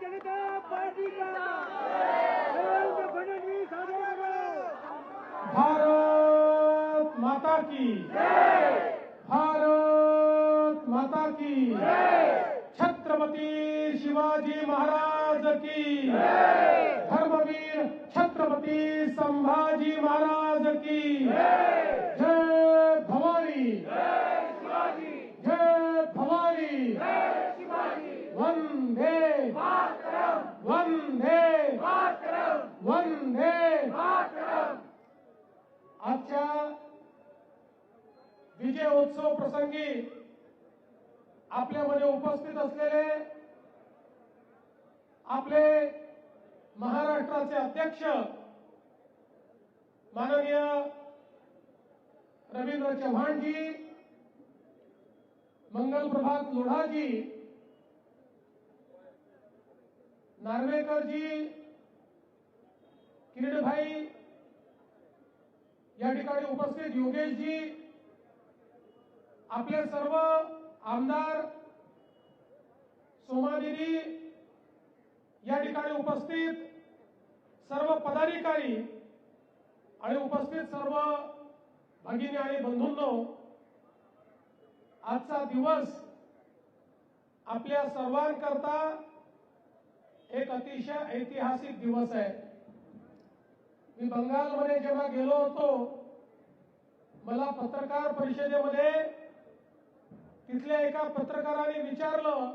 जनता party का देवेंद्र फडणवीस भारत माता की भारत माता की छत्रपती शिवाजी महाराज की धर्मवीर छत्रपती संभाजी महाराज की जय भवानी जय भवानी वंदे वंदे वंदे आजच्या विजय उत्सव प्रसंगी आपल्यामध्ये उपस्थित असलेले आपले महाराष्ट्राचे अध्यक्ष माननीय रवींद्र चव्हाणजी, मंगल प्रभात लोढाजी, नार्वेकरजी, किरीटभाई, या ठिकाणी उपस्थित योगेशजी, आपले सर्व आमदार, सोमादेवी, या ठिकाणी उपस्थित सर्व पदाधिकारी आणि उपस्थित सर्व भगिनी आणि बंधूंनो, आजचा दिवस आपल्या सर्वांकरता एक अतिशय ऐतिहासिक दिवस आहे. मी बंगालमध्ये जेव्हा गेलो होतो, मला पत्रकार परिषदेमध्ये तिथल्या एका पत्रकाराने विचारलं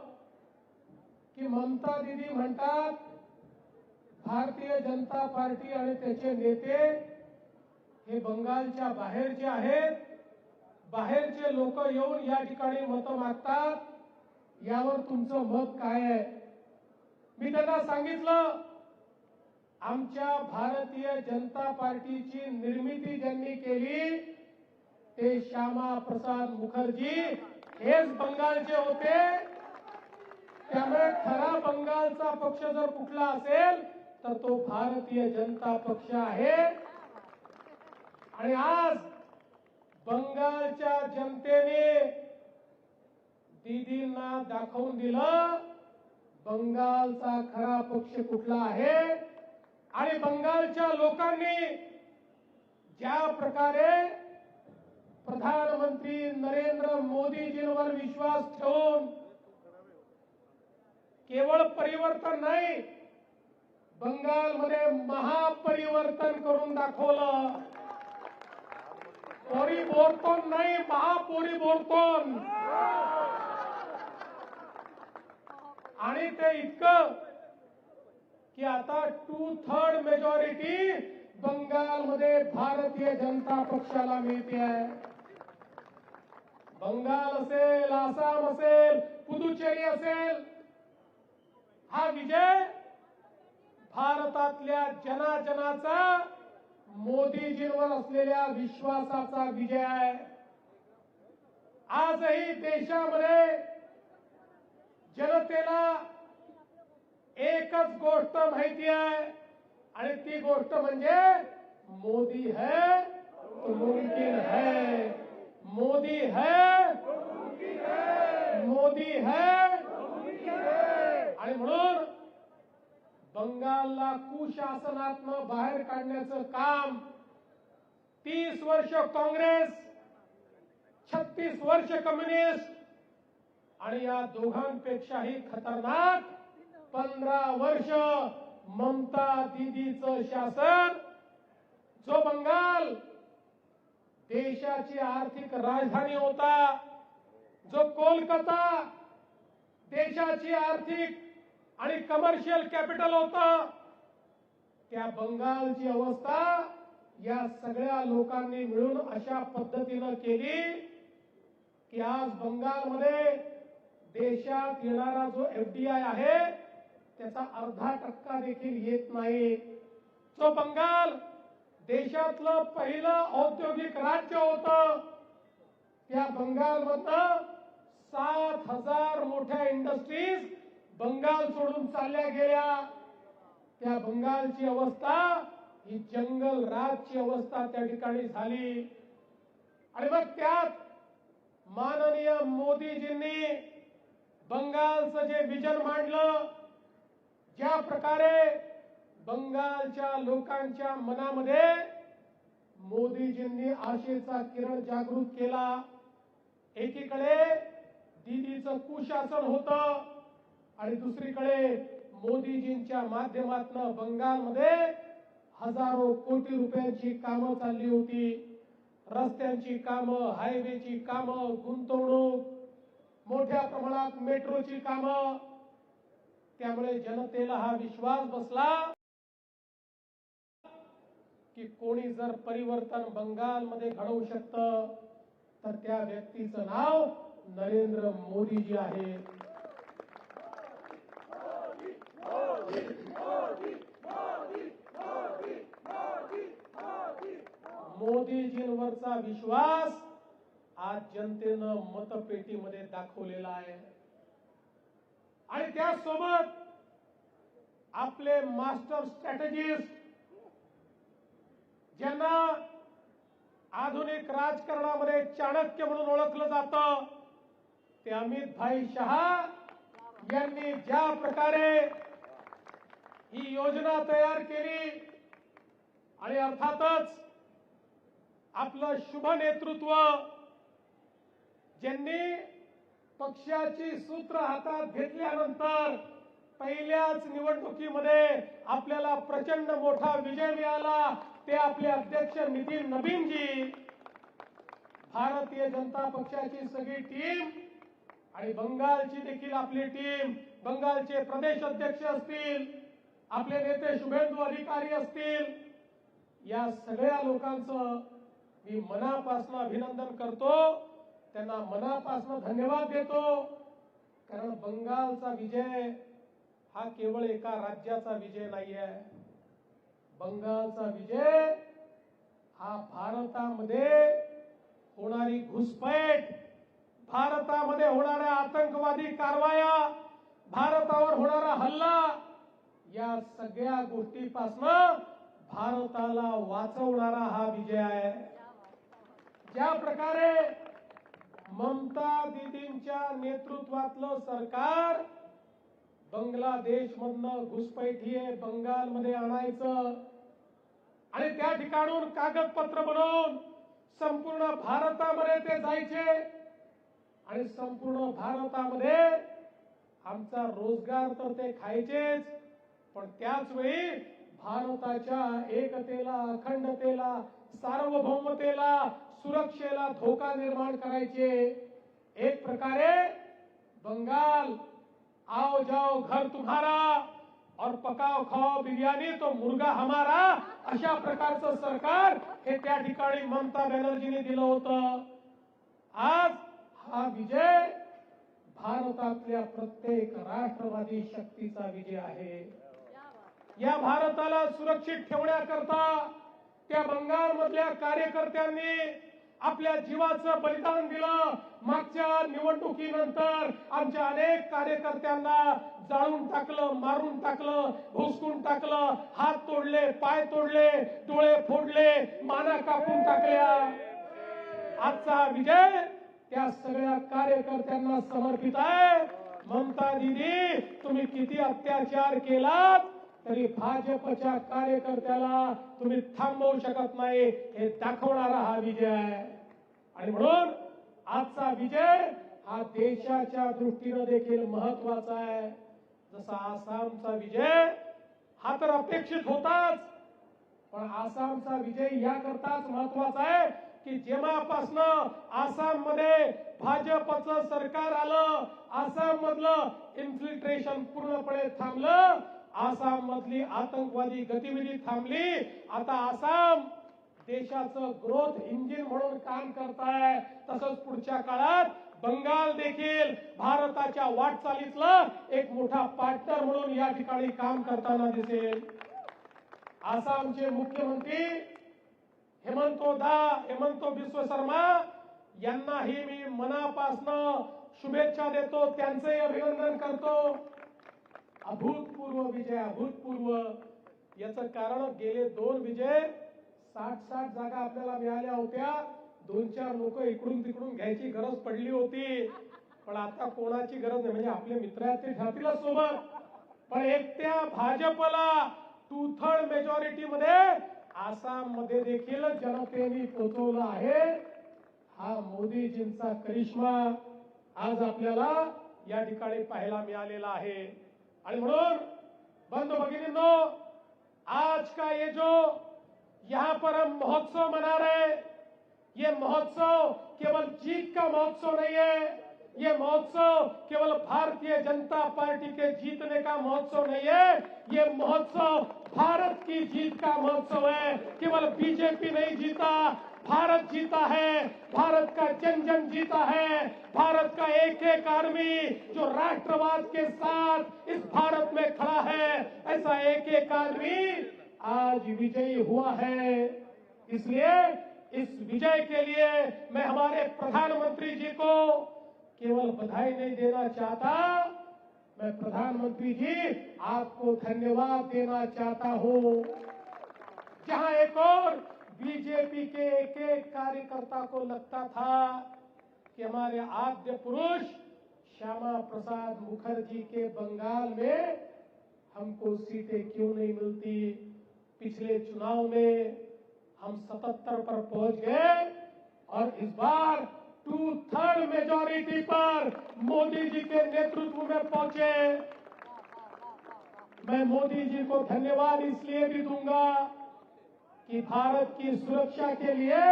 की ममता दीदी म्हणतात भारतीय जनता पार्टी आणि त्याचे नेते हे बंगालच्या बाहेरचे आहेत, बाहेरचे लोक येऊन या ठिकाणी मत मागतात, यावर तुमचं मत काय आहे? मी त्यांना सांगितलं, आमच्या भारतीय जनता पार्टीची निर्मिती ज्यांनी केली ते श्यामा प्रसाद मुखर्जी हेच बंगालचे होते. त्यामुळे खरा बंगालचा पक्ष जर कुठला असेल तर तो भारतीय जनता पक्ष आहे. आणि आज बंगालच्या जनतेने दीदींना दाखवून दिलं बंगालचा खरा पक्ष कुठला आहे. आणि बंगालच्या लोकांनी ज्या प्रकारे प्रधानमंत्री नरेंद्र मोदीजींवर विश्वास ठेवून केवळ परिवर्तन नाही, बंगालमध्ये महापरिवर्तन करून दाखवलं. परिवर्तन नाही, महापरिवर्तन. आणि ते इतकं की आता 2/3 मेजॉरिटी बंगालमध्ये भारतीय जनता पक्षाला मिळते आहे. बंगाल असेल, आसाम असेल, पुदुचेरी असेल, हा विजय भारतातल्या जनाजनाचा मोदीजींवर असलेल्या विश्वासाचा विजय आहे. आजही देशामध्ये जनतेला एकच गोष्ट माहिती आहे आणि ती गोष्ट म्हणजे मोदी है तो मुमकिन है, मोदी है मोदी है. आणि म्हणून बंगालला कुशासनातनं बाहेर काढण्याचं काम 30 वर्ष काँग्रेस, 36 वर्ष कम्युनिस्ट आणि या दोघांपेक्षाही खतरनाक 15 वर्ष ममता दीदीचं शासन, जो बंगाल देशाची आर्थिक राजधानी होता, जो कोलकाता देशाची आर्थिक आणि कमर्शियल कॅपिटल होतं, त्या बंगालची अवस्था या सगळ्या लोकांनी मिळून अशा पद्धतीनं केली की आज बंगालमध्ये देशात येणारा जो एफडीआय आहे त्याचा 0.5% देखील येत नाही. जो बंगाल देशातलं पहिलं औद्योगिक राज्य होतं, त्या बंगालमधनं 7,000 मोठ्या इंडस्ट्रीज बंगाल सोडून चालल्या गेल्या. त्या बंगालची अवस्था ही जंगल राजची अवस्था त्या ठिकाणी झाली. आणि मग त्यात माननीय मोदीजींनी बंगालचं जे विजन मांडलं प्रकारे बंगालच्या लोकांच्या मनामध्ये मोदीजींनी आशेचा किरण जागृत केला. एकीकडे दीदीचं कुशासन होतं आणि दुसरीकडे मोदीजींच्या माध्यमातून बंगालमध्ये हजारो कोटी रुपयांची कामं चालली होती. रस्त्यांची कामं, हायवेची कामं, गुंतवणूक, मोठ्या प्रमाणात मेट्रोची कामं. त्यामुळे जनतेला हा विश्वास बसला की कोणी जर परिवर्तन बंगालमध्ये घडवू शकतं तर त्या व्यक्तीचं नाव नरेंद्र मोदीजी आहे. मोदीजींवरचा विश्वास आज जनतेनं मतपेटीमध्ये दाखवलेला आहे. आणि त्यासोबत आपले मास्टर स्ट्रॅटेजिस्ट, ज्यांना आधुनिक राजकारणामध्ये चाणक्य म्हणून ओळखलं जातं, ते अमित भाई शहा यांनी ज्या प्रकारे ही योजना तयार केली आणि अर्थातच आपलं शुभ नेतृत्व, ज्यांनी पक्षाची सूत्र हातात घेतल्यानंतर पहिल्याच निवडणुकीमध्ये आपल्याला प्रचंड मोठा विजय मिळाला, ते आपले अध्यक्ष नितीन नबीनजी. भारतीय जनता पक्षाची सगळी टीम आणि बंगालची देखील आपली टीम, बंगालचे प्रदेश अध्यक्ष असतील, आपले नेते शुभेंदू अधिकारी असतील, या सगळ्या लोकांचं मी मनापासून अभिनंदन करतो. त्यांना मनापासून धन्यवाद देतो. कारण बंगालचा विजय हा केवळ एका राज्याचा विजय नाहीये. बंगालचा विजय हा भारतामध्ये होणारी घुसपैठ, भारतामध्ये होणाऱ्या आतंकवादी कारवाया, भारतावर होणारा हल्ला, या सगळ्या गोष्टीपासून भारताला वाचवणारा हा विजय आहे. ज्या प्रकारे ममता दीदींच्या नेतृत्वातलं सरकार बांगलादेशमधनं घुसपैठीय बंगालमध्ये आणायचं आणि त्या ठिकाणून कागदपत्र बनवून संपूर्ण भारतामध्ये ते जायचे आणि संपूर्ण भारतामध्ये आमचा रोजगार तर ते खायचेच, पण त्याच वेळी भारताच्या एकतेला, अखंडतेला, सार्वभौमतेला, सुरक्षेला धोका निर्माण करायचे. एक प्रकारे बंगाल आओ जाओ घर तुम्हारा और पकाओ खाओ बिर्याणी तो मुर्गा हमारा, अशा प्रकारचं सरकार हे त्या ठिकाणी ममता बॅनर्जीने दिलं होतं. आज हा विजय भारतातल्या प्रत्येक राष्ट्रवादी शक्तीचा विजय आहे. या भारताला सुरक्षित ठेवण्याकरता त्या बंगालमधल्या कार्यकर्त्यांनी आपल्या जीवाचं बलिदान दिलं. मागच्या निवडणुकीनंतर आमच्या अनेक कार्यकर्त्यांना जाळून टाकलं, मारून टाकलं, भुसकून टाकलं, हात तोडले, पाय तोडले, डोळे फोडले, माना कापून टाकल्या. आजचा विजय त्या सगळ्या कार्यकर्त्यांना समर्पित आहे. ममता दीदी, तुम्ही किती अत्याचार केलात तरी भाजपच्या कार्यकर्त्याला तुम्ही थांबवू शकत नाही, हे दाखवणारा हा विजय आहे. आणि म्हणून आजचा विजय हा देशाच्या दृष्टीने देखील महत्वाचा आहे. जसा आसामचा विजय हा तर अपेक्षित होताच, पण आसामचा विजय याकरताच महत्वाचा आहे की जेव्हापासनं आसाम मध्ये भाजपचं सरकार आलं, आसाम मधलं इन्फिल्ट्रेशन पूर्णपणे थांबलं, आसाम मधली आतंकवादी गतिविधी थांबली. आता आसाम देशाचं ग्रोथ इंजिन म्हणून काम करत आहे. तसंच पुढच्या काळात बंगाल देखील भारताच्या वाटचालीतला एक मोठा पार्टनर म्हणून या ठिकाणी काम करताना दिसेल. आसामचे मुख्यमंत्री हेमंतो बिस्व शर्मा यांनाही मी मनापासून शुभेच्छा देतो, त्यांचंही अभिनंदन करतो. अभूतपूर्व विजय, अभूतपूर्व. याचं कारण गेले 2 विजय 60 जागा आपल्याला मिळाल्या होत्या. 2-4 लोक इकडून तिकडून घ्यायची गरज पडली होती, पण आता कोणाची गरज नाही. म्हणजे आपले मित्र आहेत ते ठरतीलच सोबत. पण एकट्या भाजपला 2/3 मेजॉरिटीमध्ये आसाममध्ये देखील जनतेने पोचवलं आहे. हा मोदीजींचा करिश्मा आज आपल्याला या ठिकाणी पाहायला मिळालेला आहे. आणि म्हणून बंधु भगिनींनो, आज का ये जो यहाँ पर हम महोत्सव मना रहे, ये महोत्सव केवल जीत का महोत्सव नहीं है. ये महोत्सव केवल भारतीय जनता पार्टी के जीतने का महोत्सव नहीं है. ये महोत्सव भारत की जीत का महोत्सव है. केवल बीजेपी नहीं जीता, भारत जीता है. भारत का जन जन जीता है. भारत का एक एक आदमी जो राष्ट्रवाद के साथ इस भारत में खड़ा है, ऐसा एक एक आदमी आज विजयी हुआ है. इसलिए इस विजय के लिए मैं हमारे प्रधानमंत्री जी को केवल बधाई नहीं देना चाहता, मैं प्रधानमंत्री जी आपको धन्यवाद देना चाहता हूं. जहां एक और बीजेपी के एक एक कार्यकर्ता को लगता था कि हमारे आद्य पुरुष श्यामा प्रसाद मुखर्जी के बंगाल में हमको सीटें क्यों नहीं मिलती. पिछले चुनाव में हम 77 पर पहुंच गए और इस बार 2/3 मेजॉरिटी पर मोदी जी के नेतृत्व में पहुंचे. मैं मोदी जी को धन्यवाद इसलिए भी दूंगा कि भारत की सुरक्षा के लिए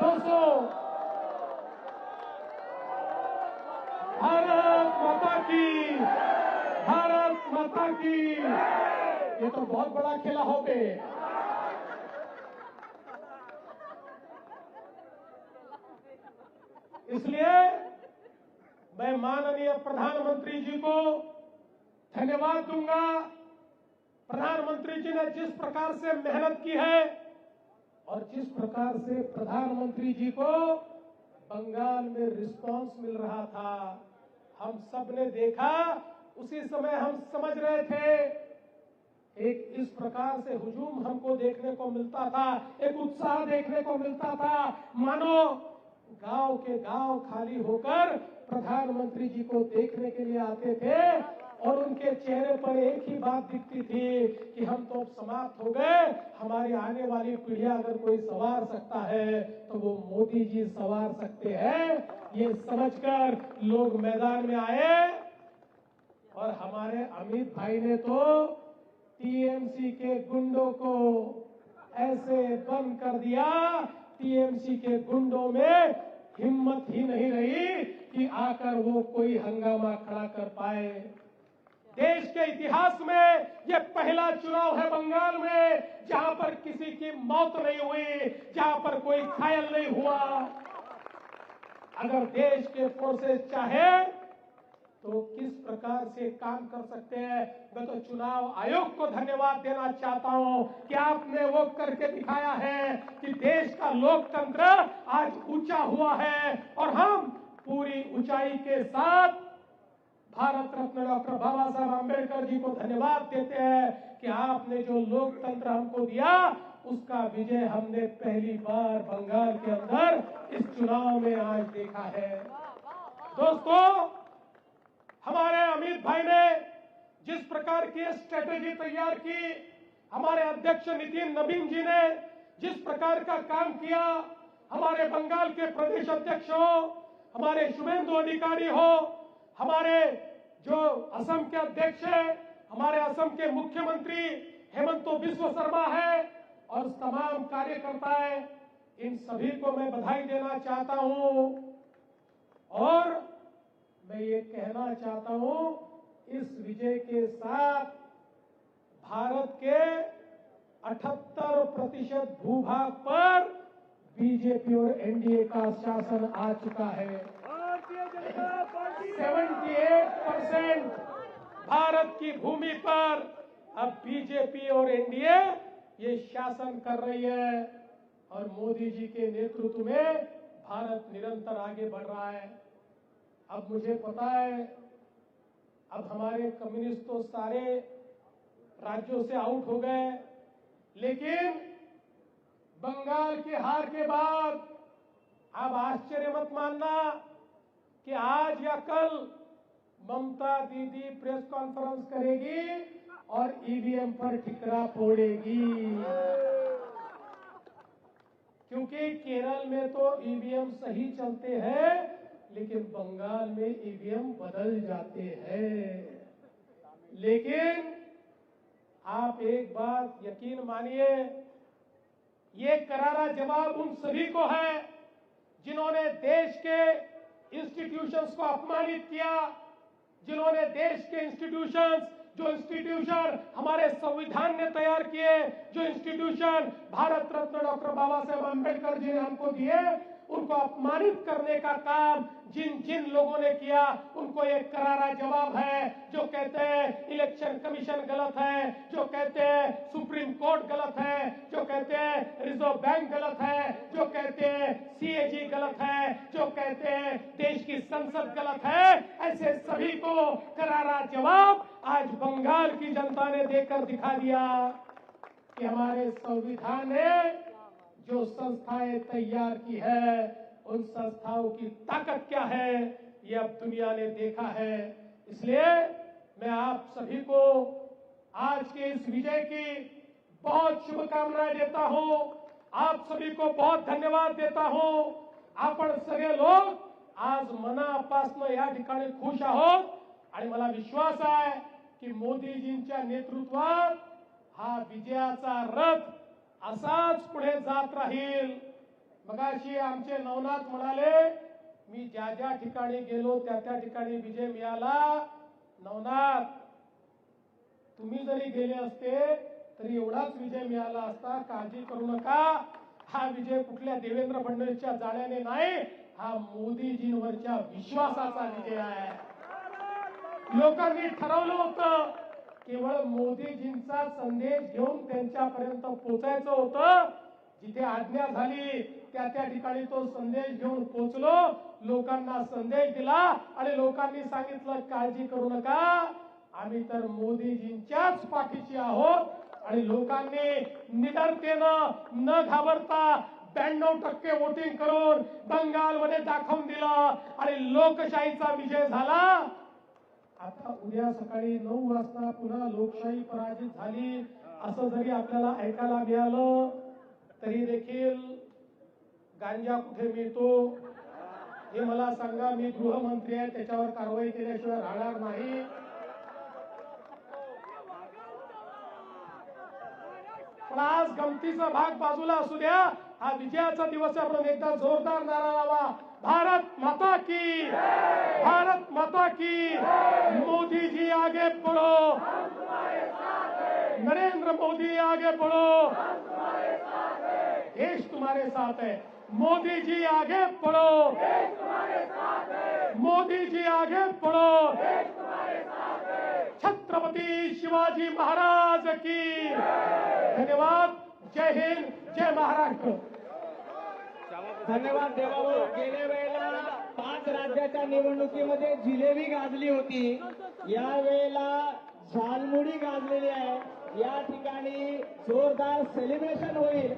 200 भारत माता की, भारत माता की. ये तो बहुत बड़ा खेला हो गए. इसलिए मैं माननीय प्रधानमंत्री जी को धन्यवाद दूंगा. प्रधानमंत्री जी ने जिस प्रकार से मेहनत की है और जिस प्रकार से प्रधानमंत्री जी को बंगाल में रिस्पांस मिल रहा था, हम सब ने देखा. उसी समय हम समझ रहे थे एक इस प्रकार से हुजूम हमको देखने को मिलता था, एक उत्साह देखने को मिलता था, मानो गांव के गांव खाली होकर प्रधानमंत्री जी को देखने के लिए आते थे और उनके चेहरे पर एक ही बात दिखती थी कि हम तो अब समाप्त हो गए, हमारी आने वाली पीढ़ियां अगर कोई संवार सकता है तो वो मोदी जी संवार सकते हैं. ये समझकर लोग मैदान में आए और हमारे अमित भाई ने तो टीएमसी के गुंडों को ऐसे बंद कर दिया. टीएमसी के गुंडों में हिम्मत ही नहीं रही कि आकर वो कोई हंगामा खड़ा कर पाए. देश के इतिहास में ये पहला चुनाव है बंगाल में जहां पर किसी की मौत नहीं हुई, जहां पर कोई घायल नहीं हुआ. अगर देश के फोर्सेस चाहे तो किस प्रकार से काम कर सकते हैं. मैं तो चुनाव आयोग को धन्यवाद देना चाहता हूं कि आपने वो करके दिखाया है कि देश का लोकतंत्र आज ऊंचा हुआ है और हम पूरी ऊंचाई के साथ भारत रत्न डॉक्टर बाबा साहब आंबेडकर जी को धन्यवाद देते हैं कि आपने जो लोकतंत्र हमको दिया उसका विजय हमने पहली बार बंगाल के अंदर इस चुनाव में आज देखा है. दोस्तों, हमारे अमित भाई ने जिस प्रकार की स्ट्रेटेजी तैयार की, हमारे अध्यक्ष नितिन नवीन जी ने जिस प्रकार का काम किया, हमारे बंगाल के प्रदेश अध्यक्ष हो, हमारे शुभेंदु अधिकारी हो, हमारे जो असम के अध्यक्ष है, हमारे असम के मुख्यमंत्री हेमंत बिस्वा शर्मा है और तमाम कार्यकर्ता है, इन सभी को मैं बधाई देना चाहता हूं. और मैं ये कहना चाहता हूं, इस विजय के साथ भारत के 78% भूभाग पर बीजेपी और एनडीए का शासन आ चुका है. भारतीय जनता पार्टी 78% भारत की भूमि पर अब बीजेपी और एनडीए ये शासन कर रही है और मोदी जी के नेतृत्व में भारत निरंतर आगे बढ़ रहा है. अब मुझे पता है अब हमारे कम्युनिस्ट तो सारे राज्यों से आउट हो गए, लेकिन बंगाल की हार के बाद अब आश्चर्य मत मानना कि आज या कल ममता दीदी प्रेस कॉन्फ्रेंस करेगी और ईवीएम पर ठिकरा फोड़ेगी, क्योंकि केरल में तो ईवीएम सही चलते हैं लेकिन बंगाल में ईवीएम बदल जाते हैं। लेकिन आप एक बात यकीन मानिए, ये करारा जवाब उन सभी को है जिन्होंने देश के इंस्टीट्यूशंस को अपमानित किया, जिन्होंने देश के जो इंस्टीट्यूशन हमारे संविधान ने तैयार किए, जो इंस्टीट्यूशन भारत रत्न डॉक्टर बाबा साहेब अम्बेडकर जी ने हमको दिए, उनको अपमानित करने का काम जिन जिन लोगों ने किया उनको एक करारा जवाब है। जो कहते हैं इलेक्शन कमीशन गलत है, जो कहते हैं सुप्रीम कोर्ट गलत है, जो कहते हैं रिजर्व बैंक गलत है, जो कहते हैं सीएजी गलत है, जो कहते हैं देश की संसद गलत है, ऐसे सभी को करारा जवाब आज बंगाल की जनता ने देकर दिखा दिया कि हमारे संविधान ने जो संस्थाएं तैयार की है उन संस्थाओं की ताकत क्या है ये अब दुनिया ने देखा है। इसलिए मैं आप सभी को आज के इस विजय की बहुत शुभकामनाएं देता हूं, आप सभी को बहुत धन्यवाद देता हूं। आपण सगळे लोक आज मनापासून या ठिकाणी खुश आहोत आणि मला विश्वास आहे की मोदीजींच्या नेतृत्वात हा विजयाचा रथ असाच पुढे जात राहील। मगाशी आमचे नवनाथ म्हणाले मी ज्या ज्या ठिकाणी गेलो त्या त्या ठिकाणी विजय मिळाला। नवनाथ, तुम्ही जरी गेले असते तरी एवढाच विजय मिळाला असता, काळजी करू नका। हा विजय कुठल्या देवेंद्र फडणवीसच्या जाण्याने नाही, हा मोदीजींवरच्या विश्वासाचा विजय आहे। लोकांनी ठरवलं होतं केवळ मोदीजींचा संदेश घेऊन त्यांच्यापर्यंत पोहोचायचं होतं। जिथे आज्ञा झाली त्या त्या ठिकाणी तो संदेश घेऊन पोहोचलो, लोकांना संदेश दिला आणि लोकांनी सांगितलं काळजी करू नका, आम्ही तर मोदीजींच्याच पाठीशी आहोत। आणि लोकांनी निडरतेनं न घाबरता 92% वोटिंग करून बंगालमध्ये दाखवून दिलं आणि लोकशाहीचा विजय झाला। आता उद्या सकाळी 9 वाजता पुन्हा लोकशाही पराजित झाली असं जरी आपल्याला ऐकायला मिळालं तरी देखील गांजा कुठे मिळतो हे मला सांगा। मी गृहमंत्री आहे, त्याच्यावर कारवाई केल्याशिवाय राहणार नाही। पण आज गमतीचा भाग बाजूला असू द्या, हा विजयाचा दिवस आहे म्हणून एकदा जोरदार नारा लावा, भारत माता की, भारत माता की। मोदी जी आगे बढ़ो, नरेंद्र मोदी आगे बढ़ो, देश तुम्हारे साथ है। मोदी जी आगे बढ़ो, मोदी जी आगे बढ़ो। छत्रपति शिवाजी महाराज की। धन्यवाद। जय हिंद, जय महाराष्ट्र। धन्यवाद देवाभाऊ। गेल्या वेळेला 5 राज्याच्या निवडणुकीमध्ये जिलेबी गाजली होती, या वेळेला झालमुडी गाजलेली आहे। या ठिकाणी जोरदार सेलिब्रेशन होईल।